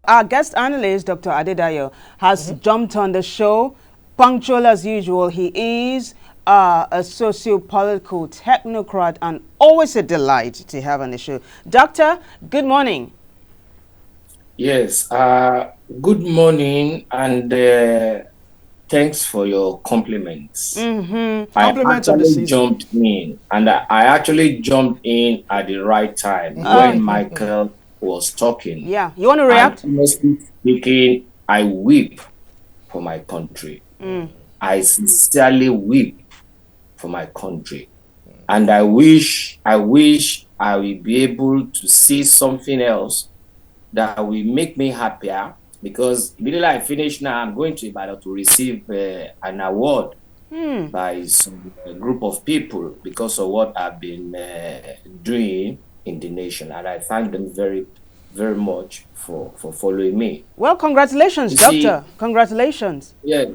Our guest analyst, Dr. Adedayo, has jumped on the show. Punctual as usual, he is a socio-political technocrat and always a delight to have on the show. Doctor, good morning. Yes, good morning and thanks for your compliments. Compliments of the season. Jumped in and I actually jumped in at the right time when Michael was talking. Yeah, you want to react? And honestly speaking, I weep for my country. I sincerely weep for my country. And I wish I will be able to see something else that will make me happier, because immediately I finish now, I'm going to Ibadan to receive an award by some group of people because of what I've been doing in the nation. And I thank them very, very much for following me. Well, congratulations, Doctor. Congratulations. Yeah.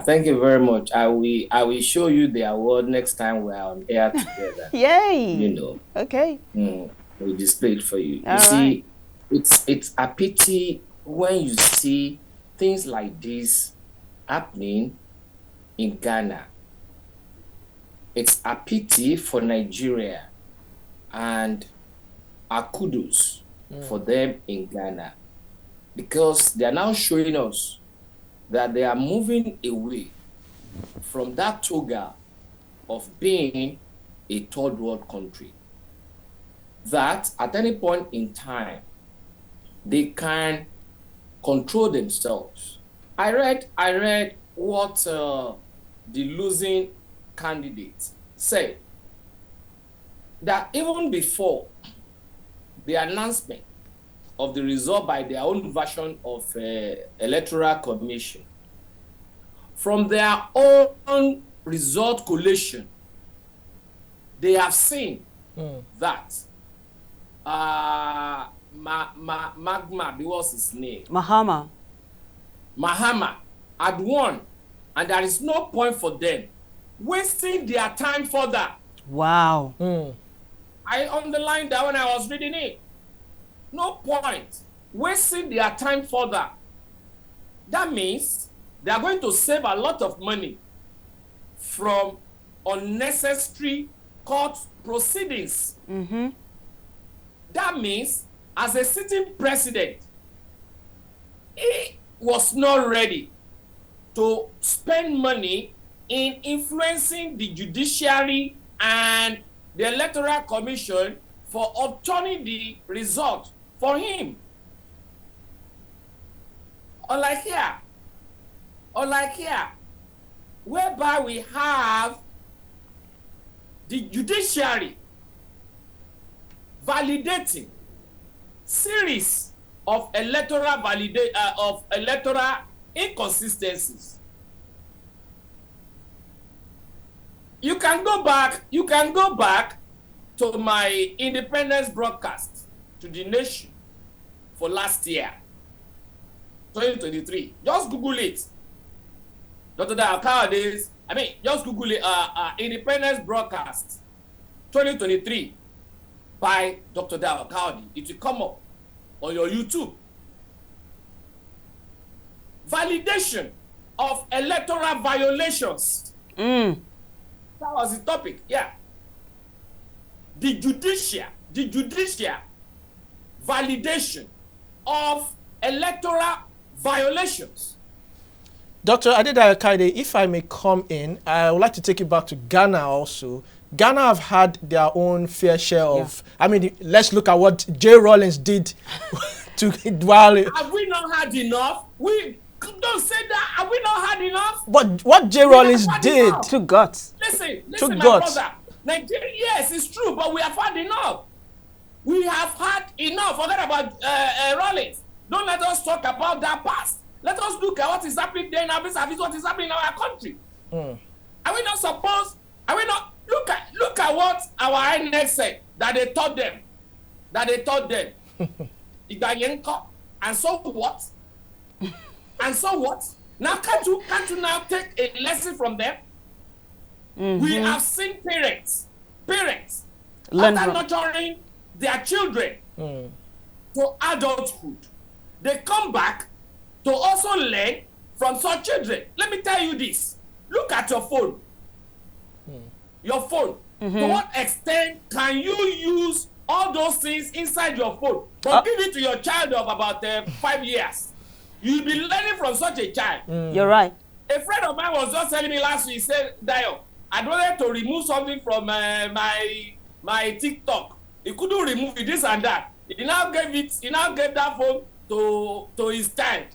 Thank you very much. I will show you the award next time we're on air together. Yay. You know. Okay. We'll display it for you. All you see, right. It's a pity when you see things like this happening in Ghana. It's a pity for Nigeria, and a kudos for them in Ghana, because they are now showing us that they are moving away from that toga of being a third world country. That at any point in time, they can control themselves. I read what the losing candidate said, that even before the announcement of the result by their own version of electoral commission, from their own result collation, they have seen that Magma, what's his name? Mahama had won, and there is no point for them wasting their time further. Wow. I underlined that when I was reading it. No point wasting their time further. That means they are going to save a lot of money from unnecessary court proceedings. That means, as a sitting president, he was not ready to spend money in influencing the judiciary and the electoral commission for obtaining the result for him. Unlike here, whereby we have the judiciary validating series of electoral inconsistencies. You can go back to my independence broadcast to the nation for last year, 2023. Just Google it. Dr. Kayode, just Google it, independence broadcast 2023 by Dr. Kayode. It will come up on your YouTube. Validation of electoral violations. That was the topic, yeah. The judicial validation of electoral violations. Dr. Adedayo Kayode, if I may come in, I would like to take you back to Ghana also. Ghana have had their own fair share of, let's look at what J. Rawlings did to while. Have we not had enough? Don't say that. Have we not had enough? But what J. Rawlings did enough. To guts. Listen, my brother. Nigeria, yes, it's true, but we have had enough. We have had enough. Forget about Rawlings. Don't let us talk about that past. Let us look at what is happening there now. What is happening in our country. Are we not look at what our INEC said that they taught them. And so what? And so what? Now can't you now take a lesson from them? We have seen parents after nurturing their children to adulthood, they come back to also learn from such children. Let me tell you this. Look at your phone. Your phone. To what extent can you use all those things inside your phone, but give it to your child of about 5 years? You'll be learning from such a child. You're right. A friend of mine was just telling me last week, he said, Dayo, I wanted to remove something from my TikTok. He couldn't remove it, this and that. He now gave that phone to his child.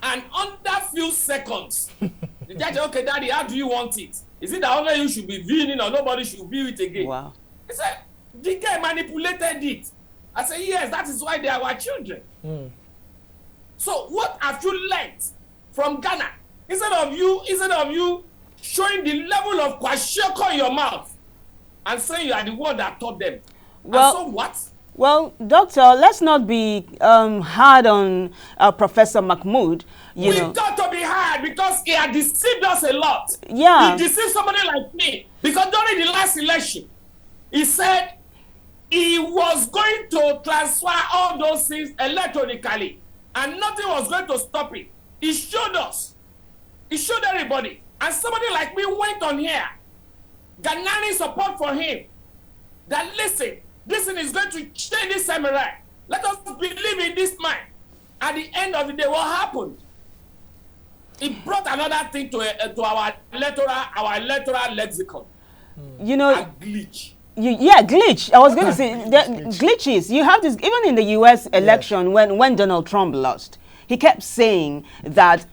And under few seconds, the judge said, okay, daddy, how do you want it? Is it that only you should be viewing it or nobody should view it again? Wow. He said, the guy manipulated it. I said, yes, that is why they are our children. So what have you learned from Ghana? Instead of you showing the level of kwashiorkor in your mouth and saying you are the one that taught them. Well, and so what? Well, Doctor, let's not be hard on Professor Mahmood. We've got to be hard because he had deceived us a lot. Yeah. He deceived somebody like me because during the last election, he said he was going to transfer all those things electronically and nothing was going to stop it. He showed us. He showed everybody. And somebody like me went on here, Ghanaian support for him, that listen, this thing is going to change this samurai. Let us believe in this man. At the end of the day, what happened? It brought another thing to our electoral lexicon. You know, a glitch. Yeah, glitch. I was going to say glitches. You have this even in the U.S. election when Donald Trump lost. He kept saying that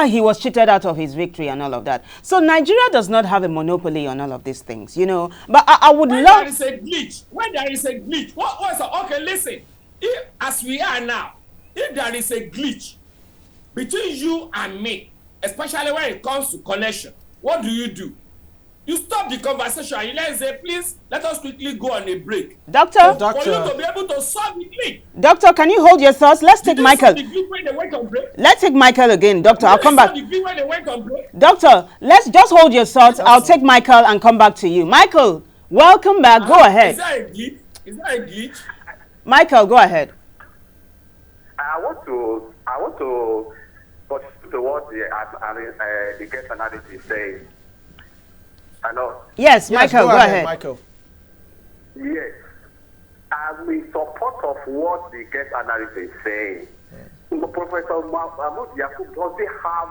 he was cheated out of his victory and all of that. So Nigeria does not have a monopoly on all of these things, you know. But I would love. There is a glitch. When there is a glitch, okay, listen. As we are now, if there is a glitch between you and me, especially when it comes to connection, what do? You stop the conversation and you let us say, please, let us quickly go on a break. Doctor? For you to be able to solve the glitch. Doctor, can you hold your thoughts? Let's take Michael. Let's take Michael again, Doctor. I'll come back. Doctor, let's just hold your thoughts. I'll take Michael and come back to you. Michael, welcome back. Go ahead. Is that a glitch? Michael, go ahead. I want to pursue towards the guest analysis saying. Hello? Yes, Michael, go ahead. Michael. Yes. I'm in support of what the guest analyst is saying. Professor Mahmoud Yakub, does he have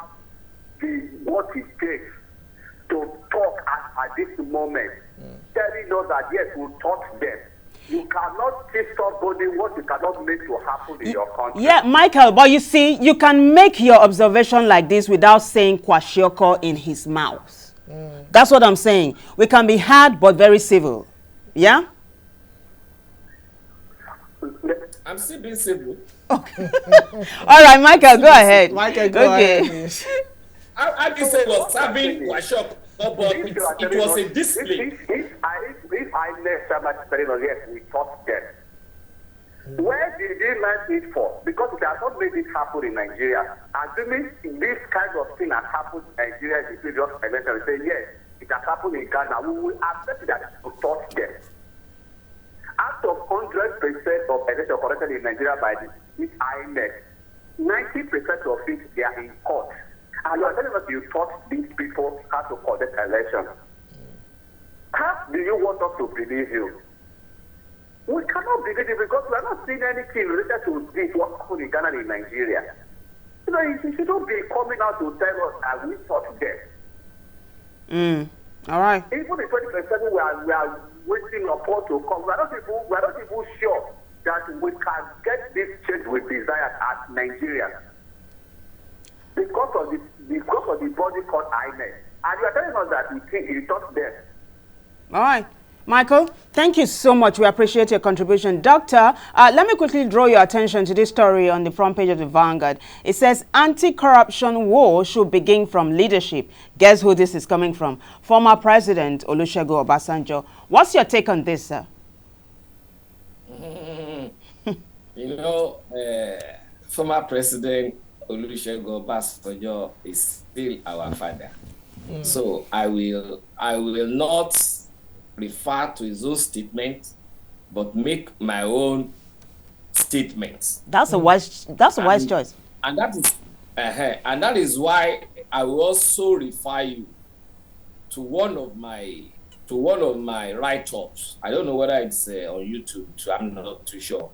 what it takes to talk at this moment, telling us that yes, we'll taught them. You cannot teach somebody what you cannot make to happen in your country. Yeah, Michael, but you see, you can make your observation like this without saying kwashiorkor in his mouth. That's what I'm saying. We can be hard but very civil. Yeah? I'm still being civil. Okay. All right, Michael, go ahead. Michael, go ahead, please. I didn't say was serving kwashiorkor, but it was a discipline. If I left somebody telling us, yes, we taught them. Where did they learn it for? Because it has not made it happen in Nigeria. Assuming this kind of thing has happened in Nigeria in the previous election, we say, yes, it has happened in Ghana. We will accept that to taught them. Out of 100% of election corrected in Nigeria by the INEC, 90% of it, they are in court. And you are telling us you taught these people how to conduct election. How do you want us to believe you? We cannot believe it because we are not seeing anything related to this, what happened in Ghana and in Nigeria. You know, you shouldn't be coming out to tell us that we taught them. All right. Even the 2027 we are waiting upon to come. We are not even sure that we can get this change we desire as Nigeria. Because of the body called INEC. And you are telling us that we think you taught them. All right. Michael, thank you so much. We appreciate your contribution. Doctor, let me quickly draw your attention to this story on the front page of the Vanguard. It says, anti-corruption war should begin from leadership. Guess who this is coming from? Former President Olusegun Obasanjo. What's your take on this, sir? You know, former President Olusegun Obasanjo is still our father. So I will not refer to his own statement, but make my own statements. That's a wise choice. And that is why I will also refer you to one of my write-ups. I don't know whether it's on YouTube, so I'm not too sure.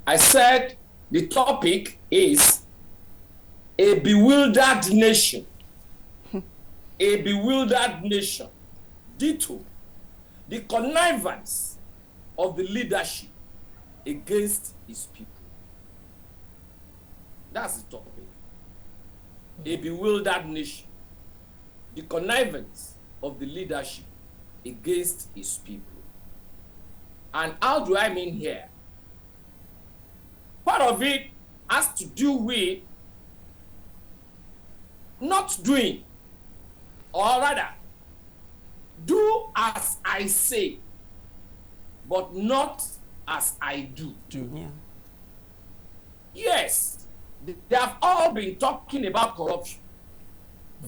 I said the topic is a bewildered nation. A bewildered nation. Ditto. The connivance of the leadership against its people. That's the topic. A bewildered nation. The connivance of the leadership against its people. And how do I mean here? Part of it has to do with not doing, or rather, do as I say, but not as I do. Yeah. Yes, they have all been talking about corruption,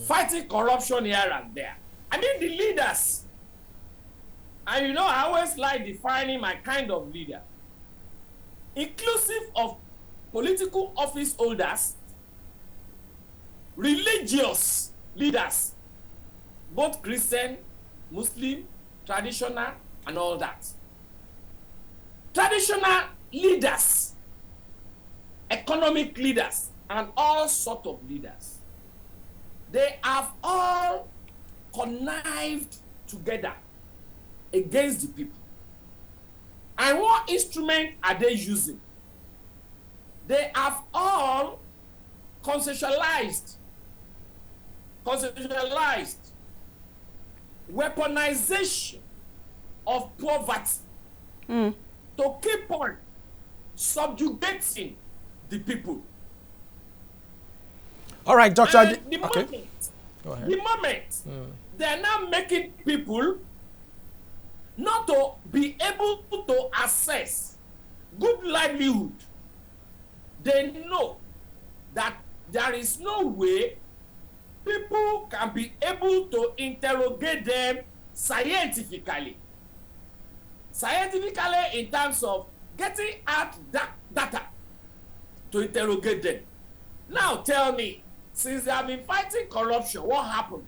fighting corruption here and there. I mean, the leaders, and you know, I always like defining my kind of leader, inclusive of political office holders, religious leaders, both Christian, Muslim, traditional, and all that. Traditional leaders, economic leaders, and all sorts of leaders. They have all connived together against the people. And what instrument are they using? They have all conceptualized, weaponization of poverty to keep on subjugating the people. All right, Doctor. And the Okay. moment they are now making people not to be able to access good livelihood, they know that there is no way people can be able to interrogate them scientifically. Scientifically in terms of getting out that data to interrogate them. Now tell me, since they have been fighting corruption, what happened?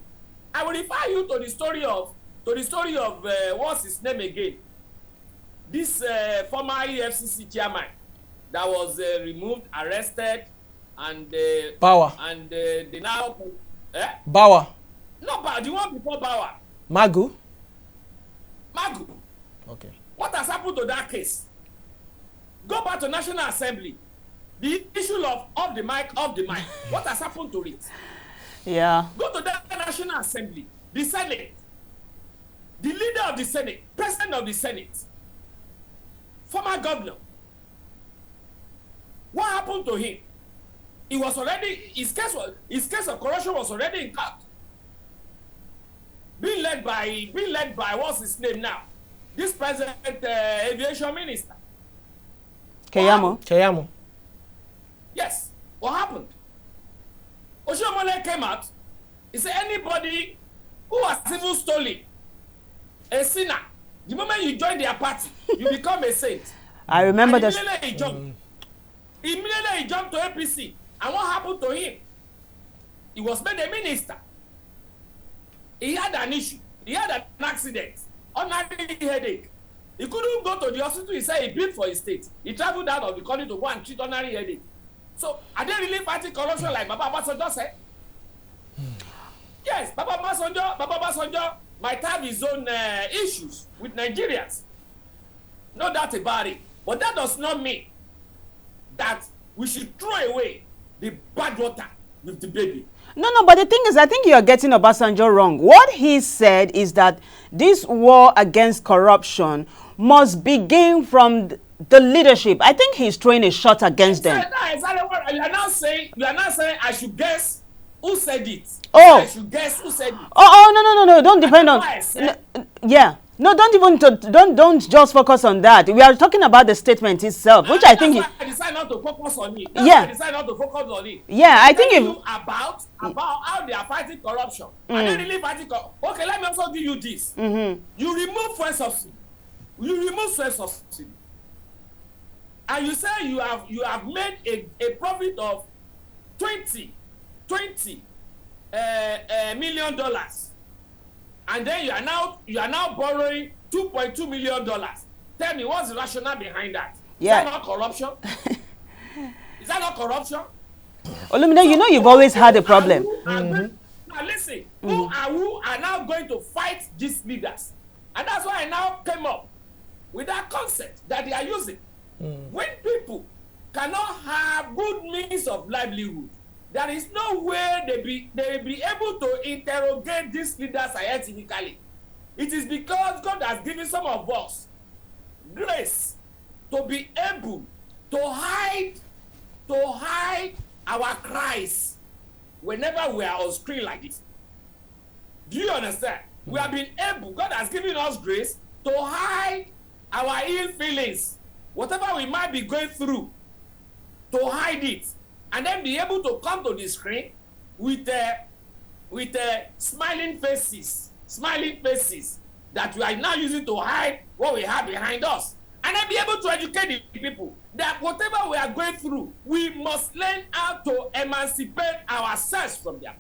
I will refer you to the story of what's his name again? This former EFCC chairman that was removed, arrested, and Bauer. And they now Bauer. No, but the one before Bauer. Magu. Okay. What has happened to that case? Go back to National Assembly. The issue of off the mic. What has happened to it? Yeah. Go to that National Assembly. The Senate. The leader of the Senate, president of the Senate, former governor. What happened to him? He was already, his case of corruption was already in court. Being led by what's his name now? This present aviation minister. Keyamo. Yes. What happened? Oshiomhole came out. He said anybody who has even stolen, a sinner, the moment you join their party, you become a saint. I remember that. Immediately he jumped to APC. And what happened to him? He was made a minister. He had an issue. He had an accident. Ordinary headache. He couldn't go to the hospital. He said he bid for his state. He traveled out of the country to go and treat ordinary headache. So, are they really fighting corruption like Baba Basanjo said? Yes, Baba Basanjo might have his own issues with Nigerians. No doubt about it. But that does not mean that we should throw away the bad water with the baby. No, but the thing is, I think you are getting Obasanjo wrong. What he said is that this war against corruption must begin from the leadership. I think he's throwing a shot against them. Exactly what you are now saying. You are now saying I should guess who said it. Oh. I should guess who said it. No. Don't depend on. Yeah. No, don't just focus on that. We are talking about the statement itself, which I think. I decide not to focus on it. I decide not to focus on it. Yeah, I think about how they are fighting corruption. Are they really fighting corruption? Okay, let me also give you this. You remove fuel subsidy. and you say you have made a profit of 20 million dollars, and then you are now borrowing $2.2 million. Tell me, what's the rationale behind that? Yeah. Is that not corruption? Is that not corruption? Olumide, you know you've always had a problem. Now listen, who are now going to fight these leaders? And that's why I now came up with that concept that they are using. When people cannot have good means of livelihood, there is no way they will be able to interrogate these leaders scientifically. It is because God has given some of us grace to be able to hide our cries whenever we are on screen like this. Do you understand? We have been able, God has given us grace to hide our ill feelings, whatever we might be going through, to hide it, and then be able to come to the screen with smiling faces that we are now using to hide what we have behind us. And then be able to educate the people that whatever we are going through, we must learn how to emancipate ourselves from their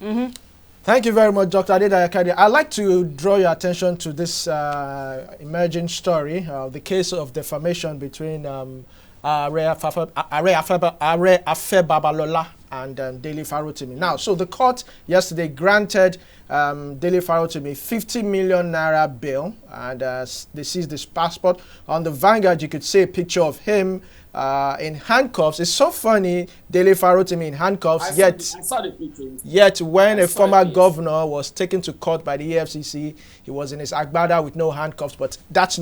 problems. Thank you very much, Dr. Adedayo Kayode. I'd like to draw your attention to this emerging story, the case of defamation between Are Afebabalola and Dele Farotimi. Now, so the court yesterday granted Dele Farotimi 50 million naira bail, and they seized this passport. On the Vanguard, you could see a picture of him in handcuffs. It's so funny, Dele Farotimi in handcuffs, I saw the picture. Yet when a former governor was taken to court by the EFCC, he was in his agbada with no handcuffs, but that's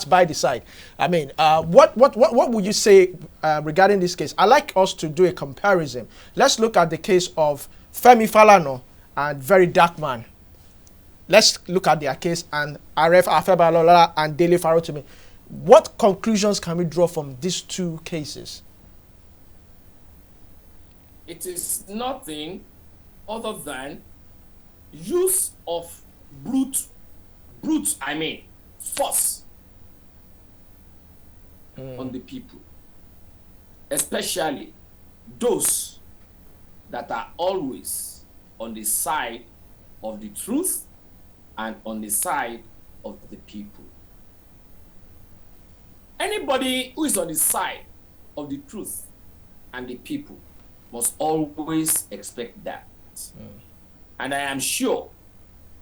by the side. I mean, what would you say regarding this case? I'd like us to do a comparison. Let's look at the case of Femi Falana and Very Dark Man. Let's look at their case and Are Afebabalola and Dele Farotimi. What conclusions can we draw from these two cases? It is nothing other than use of force on the people, especially those that are always on the side of the truth and on the side of the people. Anybody who is on the side of the truth and the people must always expect that. And I am sure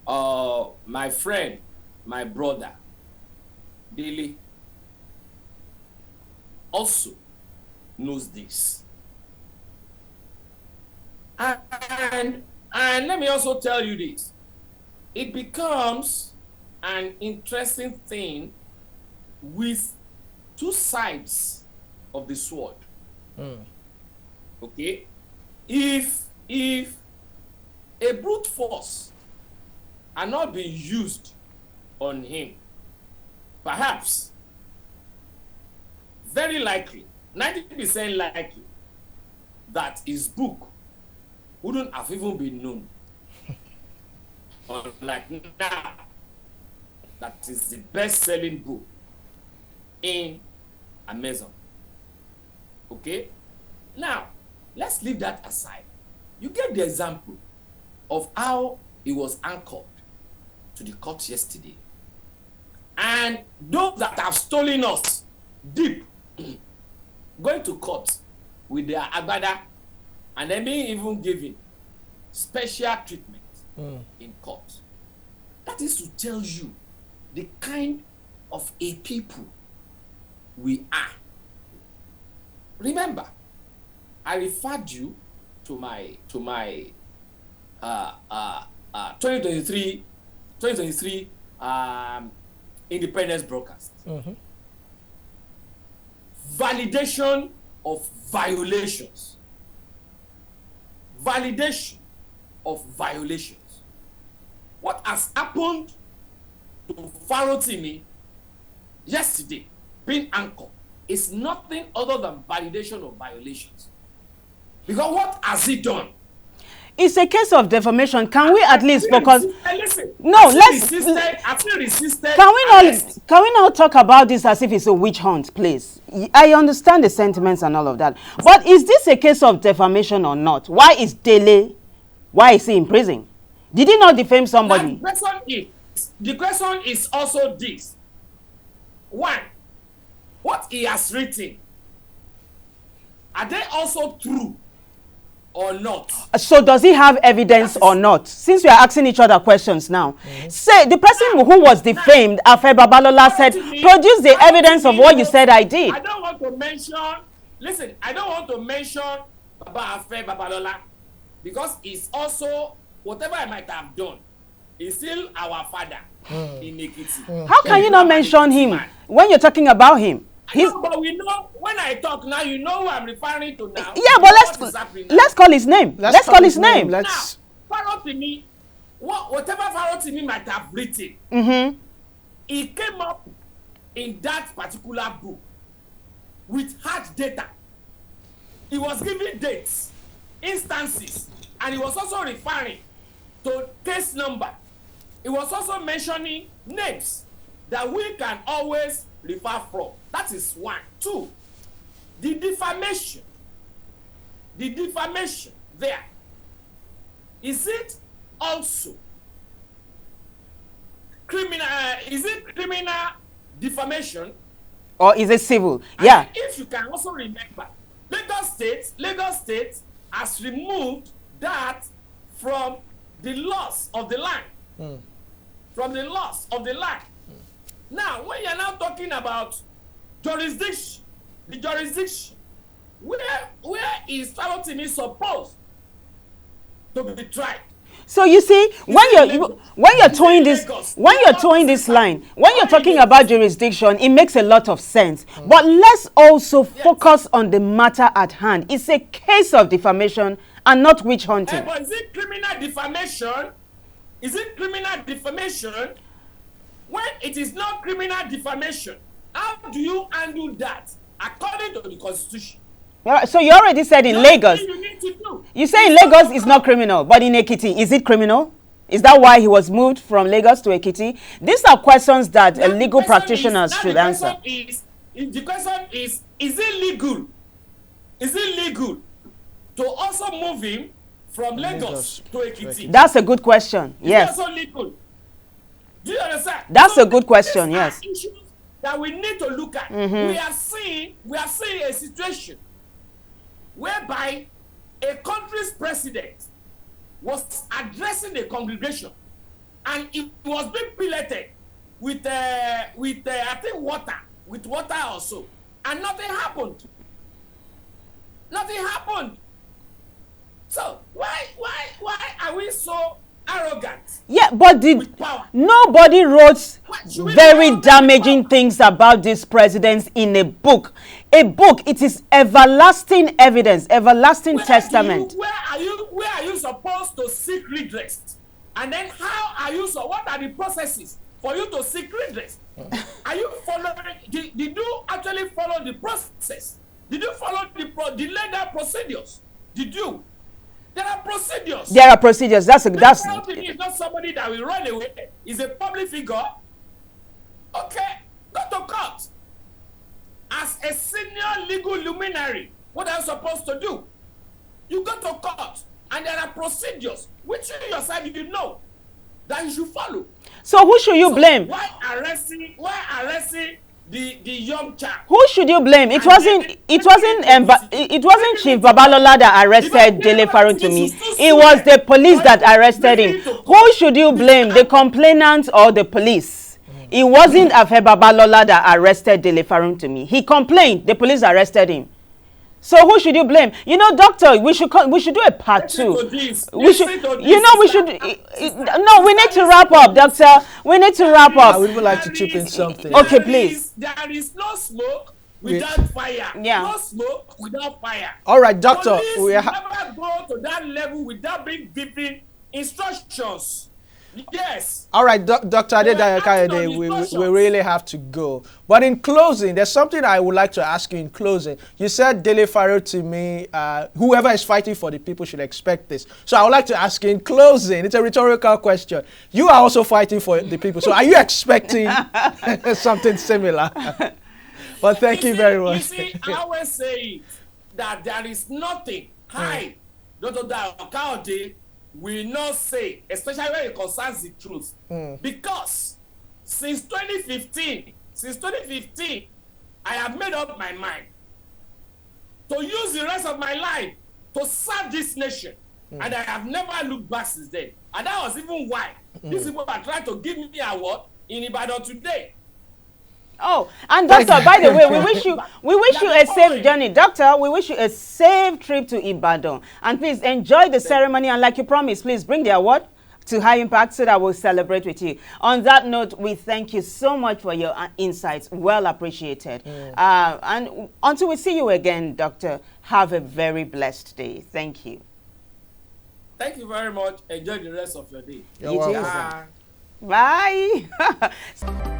my friend, my brother, Dele, also knows this. And let me also tell you this. It becomes an interesting thing with two sides of the sword. Okay? If a brute force are not being used on him, perhaps, very likely, 90% likely, that his book wouldn't have even been known. Unlike now, that is the best-selling book in Amazon. Okay? Now, let's leave that aside. You get the example of how he was anchored to the court yesterday. And those that have stolen us deep, going to court with their agbada and then being even given special treatment in court. That is to tell you the kind of a people we are. Remember, I referred you to my 2023 independence broadcast. Validation of violations. Validation of violations. What has happened to Farotimi yesterday, being anchored, is nothing other than validation of violations. Because what has he done? It's a case of defamation. Can we at least focus? Listen, No, I feel resisted. Can we not talk about this as if it's a witch hunt, please? I understand the sentiments and all of that, but is this a case of defamation or not? Why is he in prison? Did he not defame somebody? The question is also this: one, what he has written, are they also true or not? So does he have evidence or not? Since we are asking each other questions now, say the person who was defamed, Afe Babalola, said, produce the evidence of what you said I did. I don't want to mention, listen, I don't want to mention Afe Babalola because it's also, whatever I might have done, is still our father in Ekiti. How can you not mention him when you're talking about him? No, but we know, when I talk now, you know who I'm referring to now. Yeah, but let's call his name. Let's call his name. Now, Farotimi, whatever Farotimi might have written, he came up in that particular book with hard data. He was giving dates, instances, and he was also referring to case number. He was also mentioning names that we can always refer from. That is one. Two, the defamation there, is it also criminal? Is it criminal defamation, or is it civil? Yeah. And if you can also remember, Lagos State has removed that from the laws of the land. From the laws of the land. Now, when you're now talking about jurisdiction, the jurisdiction, where is Farotimi supposed to be tried? So you see, when you're towing this line, when you're talking about jurisdiction, it makes a lot of sense. But let's also focus on the matter at hand. It's a case of defamation and not witch hunting. But is it criminal defamation? Is it criminal defamation? When it is not criminal defamation, how do you handle that according to the Constitution? So you already said in Lagos. You say in Lagos is not criminal, but in Ekiti, is it criminal? Is that why he was moved from Lagos to Ekiti? These are questions that legal practitioners should answer. The question is it legal? Is it legal to also move him from Lagos to Ekiti? That's a good question. Yes. Is it also legal? Do you understand? That's a good question. Yes. Issues that we need to look at. We are seeing a situation whereby a country's president was addressing the congregation, and it was being piloted with I think water or so, and nothing happened. Nothing happened. So why are we so arrogant? Yeah, but nobody wrote very damaging things about these presidents in a book. A book, it is everlasting evidence, everlasting testament. Where are you supposed to seek redress? And then what are the processes for you to seek redress? Are you following? Did you actually follow the process? Did you follow the legal procedures? Did you? There are procedures. There are procedures. That's It's not somebody that will run away. He's a public figure. Okay, go to court. As a senior legal luminary, what are you supposed to do? You go to court, and there are procedures which you yourself you know that you should follow. So who should you blame? Why arresting the young child? Who should you blame? It wasn't Chief Babalola that arrested Dele Farotimi. It was the police that arrested him. Who should you blame? The complainant or the police? It wasn't Afe Babalola that arrested Dele Farotimi. He complained. The police arrested him. So who should you blame? You know, doctor, we should do a part two. We need to wrap up, doctor. We need to wrap up. I would like to chip in something. Okay, please. There is no smoke without fire. Yeah. No smoke without fire. All right, doctor. Police never go to that level without being given instructions. Yes. All right, Dr. Adedayo Kayode, we really have to go. But in closing, there's something I would like to ask you in closing. You said Dele Faro to me, whoever is fighting for the people should expect this. So I would like to ask you in closing, it's a rhetorical question. You are also fighting for the people. So are you expecting something similar? But thank you very much. You see, I always say that there is nothing high. Dr. Kayode will not say, especially when it concerns the truth. Because since 2015, I have made up my mind to use the rest of my life to serve this nation. And I have never looked back since then. And that was even why these people are trying to give me an award in Ibadan today. Oh, and doctor, by the way, we wish you a safe journey. Doctor, we wish you a safe trip to Ibadan. And please enjoy the ceremony. And like you promised, please bring the award to High Impact so that we'll celebrate with you. On that note, we thank you so much for your insights. Well appreciated. And until we see you again, doctor, have a very blessed day. Thank you. Thank you very much. Enjoy the rest of your day. You're welcome. Bye.